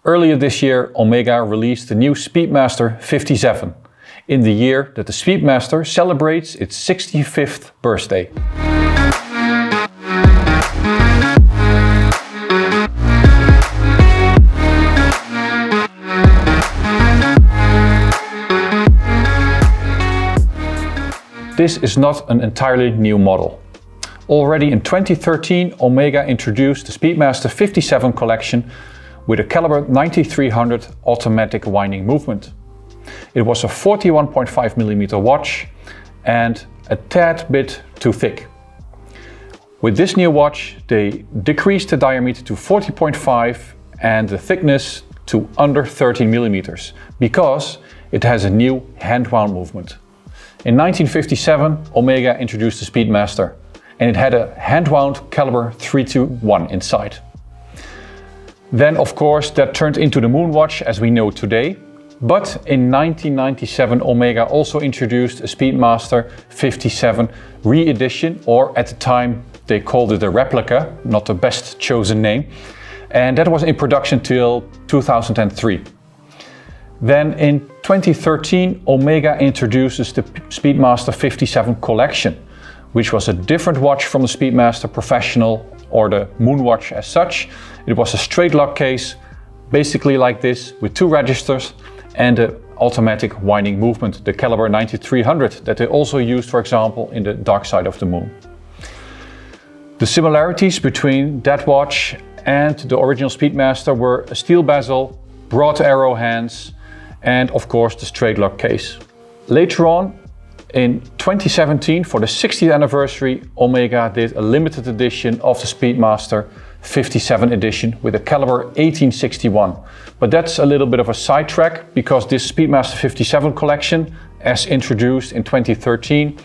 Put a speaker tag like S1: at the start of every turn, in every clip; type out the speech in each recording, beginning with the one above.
S1: Earlier this year, Omega released the new Speedmaster 57, in the year that the Speedmaster celebrates its 65th birthday. This is not an entirely new model. Already in 2013, Omega introduced the Speedmaster 57 collection with a caliber 9300 automatic winding movement. It was a 41.5mm watch and a tad bit too thick. With this new watch, they decreased the diameter to 40.5 and the thickness to under 13mm because it has a new hand-wound movement. In 1957, Omega introduced the Speedmaster, and it had a hand-wound caliber 321 inside. Then, of course, that turned into the Moonwatch as we know today. But in 1997, Omega also introduced a Speedmaster 57 re-edition, or at the time they called it a replica, not the best chosen name. And that was in production till 2003. Then in 2013, Omega introduces the Speedmaster 57 collection, which was a different watch from the Speedmaster Professional or the Moonwatch as such. It was a straight lock case, basically like this, with two registers and an automatic winding movement, the caliber 9300 that they also used, for example, in the Dark Side of the Moon. The similarities between that watch and the original Speedmaster were a steel bezel, broad arrow hands, and of course the straight lock case. Later on, in 2017, for the 60th anniversary, Omega did a limited edition of the Speedmaster 57 edition with a caliber 1861. But that's a little bit of a sidetrack because this Speedmaster 57 collection, as introduced in 2013,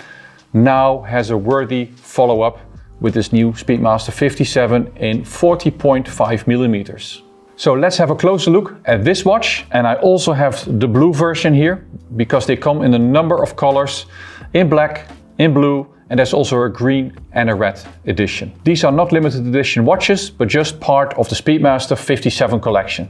S1: now has a worthy follow-up with this new Speedmaster 57 in 40.5mm. So let's have a closer look at this watch, and I also have the blue version here because they come in a number of colors, in black, in blue, and there's also a green and a red edition. These are not limited edition watches, but just part of the Speedmaster 57 collection.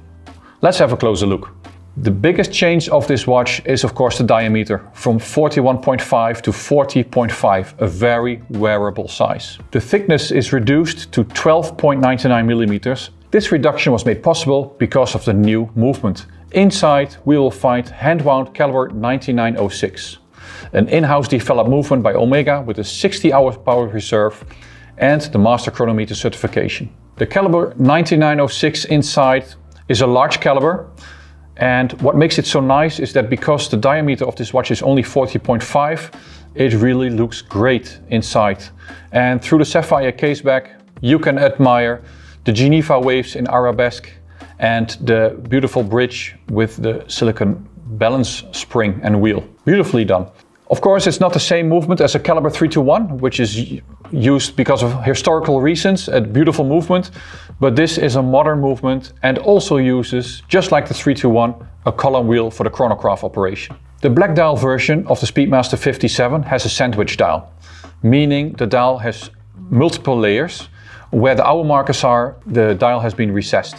S1: Let's have a closer look. The biggest change of this watch is of course the diameter, from 41.5 to 40.5, a very wearable size. The thickness is reduced to 12.99mm. This reduction was made possible because of the new movement. Inside we will find hand-wound caliber 9906, an in-house developed movement by Omega with a 60-hour power reserve and the master chronometer certification. The caliber 9906 inside is a large caliber, and what makes it so nice is that because the diameter of this watch is only 40.5, it really looks great inside. And through the sapphire caseback you can admire the Geneva waves in arabesque and the beautiful bridge with the silicon balance spring and wheel. Beautifully done. Of course, it's not the same movement as a caliber 321, which is used because of historical reasons, a beautiful movement, but this is a modern movement and also uses, just like the 321, a column wheel for the chronograph operation. The black dial version of the Speedmaster 57 has a sandwich dial, meaning the dial has multiple layers. Where the hour markers are, the dial has been recessed.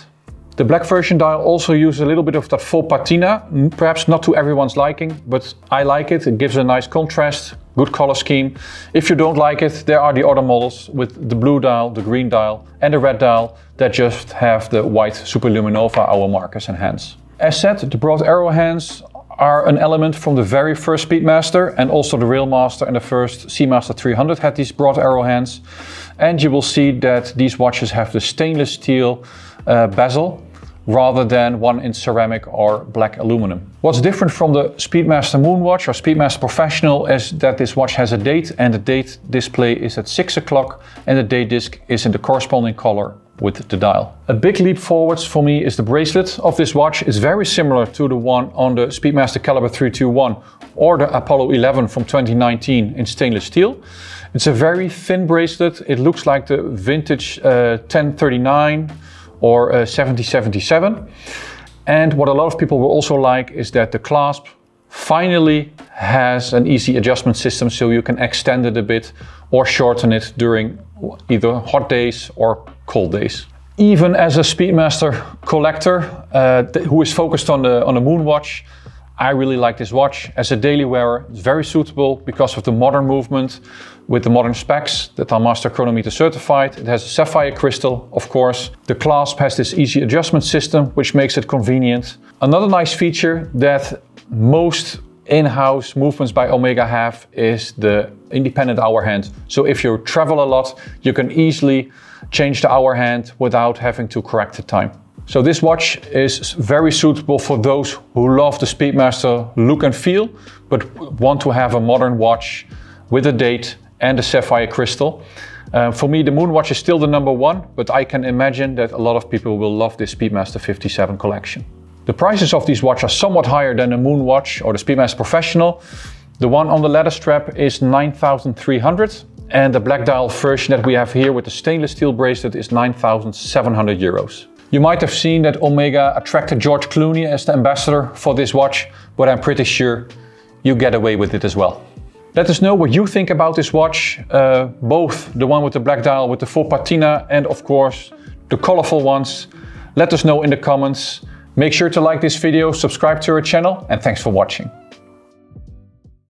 S1: The black version dial also uses a little bit of that faux patina, perhaps not to everyone's liking, but I like it. It gives a nice contrast, good color scheme. If you don't like it, there are the other models with the blue dial, the green dial and the red dial that just have the white superluminova hour markers and hands. As said, the broad arrow hands are an element from the very first Speedmaster, and also the Railmaster and the first Seamaster 300 had these broad arrow hands. And you will see that these watches have the stainless steel bezel rather than one in ceramic or black aluminum. What's different from the Speedmaster Moonwatch or Speedmaster Professional is that this watch has a date, and the date display is at 6 o'clock and the date disc is in the corresponding color with the dial. A big leap forwards for me is the bracelet of this watch. It's very similar to the one on the Speedmaster Caliber 321 or the Apollo 11 from 2019 in stainless steel. It's a very thin bracelet. It looks like the vintage 1039 or 7077. And what a lot of people will also like is that the clasp finally has an easy adjustment system, so you can extend it a bit or shorten it during either hot days or cold days. Even as a Speedmaster collector who is focused on the Moon watch, I really like this watch. As a daily wearer, it's very suitable because of the modern movement with the modern specs that are Master Chronometer certified. It has a sapphire crystal, of course. The clasp has this easy adjustment system, which makes it convenient. Another nice feature that most in-house movements by Omega have is the independent hour hand. So if you travel a lot, you can easily change the hour hand without having to correct the time. So this watch is very suitable for those who love the Speedmaster look and feel, but want to have a modern watch with a date and a sapphire crystal. For me, the Moon watch is still the number one, but I can imagine that a lot of people will love this Speedmaster 57 collection. The prices of these watches are somewhat higher than the Moon watch or the Speedmaster Professional. The one on the leather strap is 9,300 and the black dial version that we have here with the stainless steel bracelet is 9,700 euros. You might have seen that Omega attracted George Clooney as the ambassador for this watch, but I'm pretty sure you get away with it as well. Let us know what you think about this watch, both the one with the black dial with the full patina and of course the colorful ones. Let us know in the comments. Make sure to like this video, subscribe to our channel, and thanks for watching.